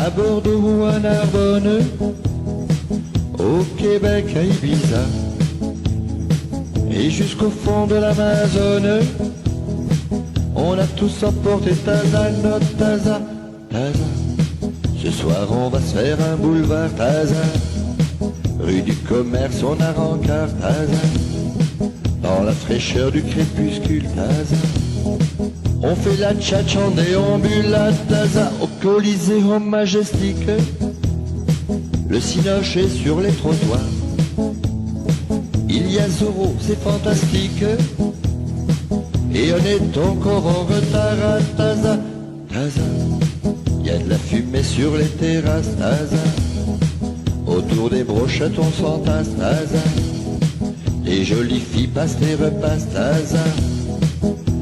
à Bordeaux ou à Narbonne, au Québec, à Ibiza, et jusqu'au fond de l'Amazone, on a tous emporté Taza, notre Taza, Taza. Ce soir on va se faire un boulevard Taza, rue du Commerce, on a rencard Taza, dans la fraîcheur du crépuscule Taza. On fait la tchatch en déambule à Taza, au Colisée, au Majestic. Le cinoche est sur les trottoirs. Il y a Zorro, c'est fantastique. Et on est encore en retard à Taza, Taza. Il y a de la fumée sur les terrasses, Taza. Autour des brochettes on s'entasse, Taza. Les jolies filles passent et repassent, Taza.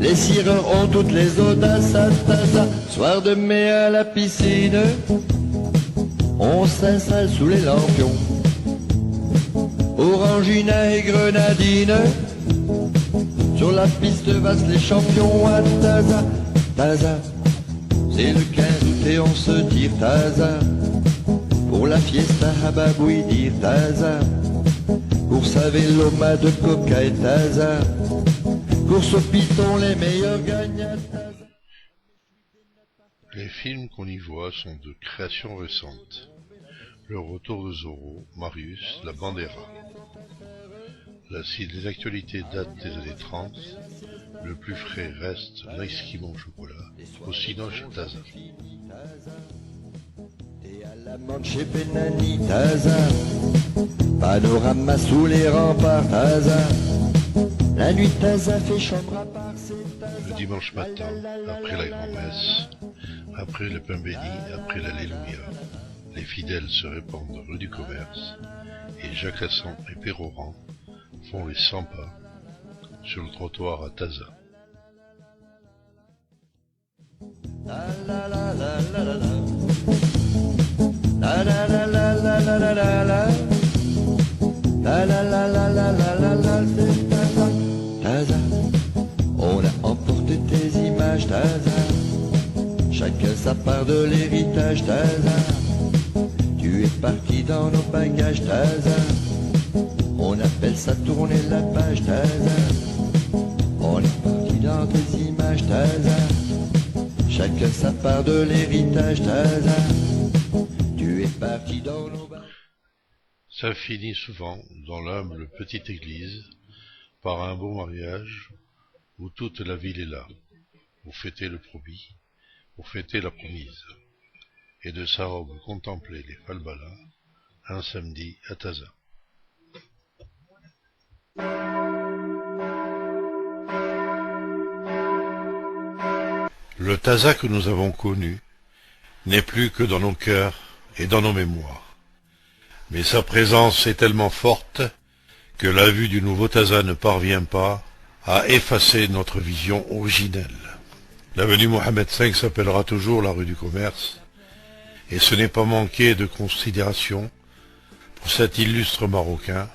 Les cireurs ont toutes les audaces à Taza. Soir de mai à la piscine, on s'installe sous les lampions. Orangina et grenadine, sur la piste vaste les champions à Taza, Taza. C'est le 15 août et on se tire Taza, pour la fiesta à Babouidir Taza, pour sa véloma de coca et Taza, course au piton les meilleurs gagnent à Taza. Les films qu'on y voit sont de créations récentes. Le retour de Zorro, Marius, la Bandera. Si les actualités datent des années 30, le plus frais reste l'esquimau au chocolat, au cinoche Taza. Et à la menthe chez Benani Taza, panorama sous les remparts Taza. La nuit Taza fait chambre à part, c'est Taza. Le dimanche matin, après la grand-messe, après le pain béni, après l'Alléluia, les fidèles se répandent rue du Commerce et Jacques Assan et Péroran font les 100 pas sur le trottoir à Taza. Taza, on a emporté tes images Taza, chacun sa part de l'héritage Taza. Tu es parti dans nos bagages Taza, on appelle ça tourner la page Taza. On est parti dans tes images Taza, chacun sa part de l'héritage Taza. Tu es parti dans nos bagages. Ça finit souvent dans l'humble petite église par un beau mariage où toute la ville est là, pour fêter le promis, pour fêter la promise, et de sa robe contempler les falbalas un samedi à Taza. Le Taza que nous avons connu n'est plus que dans nos cœurs et dans nos mémoires. Mais sa présence est tellement forte que la vue du nouveau Taza ne parvient pas à effacer notre vision originelle. L'avenue Mohamed V s'appellera toujours la rue du Commerce, et ce n'est pas manquer de considération pour cet illustre Marocain,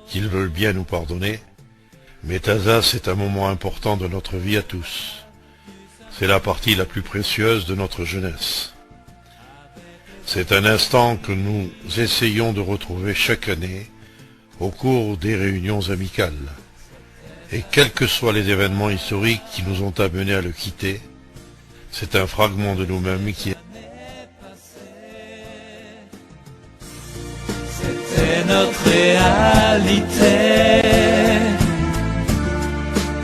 qu'il veut bien nous pardonner, mais Taza c'est un moment important de notre vie à tous. C'est la partie la plus précieuse de notre jeunesse. C'est un instant que nous essayons de retrouver chaque année au cours des réunions amicales. Et quels que soient les événements historiques qui nous ont amenés à le quitter, c'est un fragment de nous-mêmes qui est... C'était notre réalité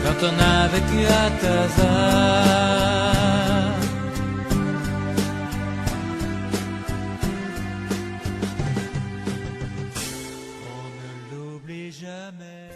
quand on a vécu à Taza. On ne l'oublie jamais.